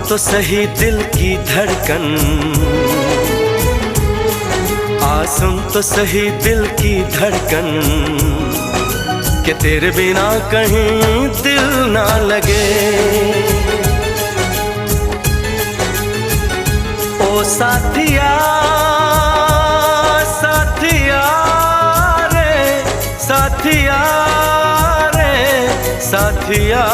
तो सही दिल की धड़कन, सुन तो सही दिल की धड़कन, कि तेरे बिना कहीं दिल ना लगे। ओ साथिया साथिया रे, साथिया रे साथिया।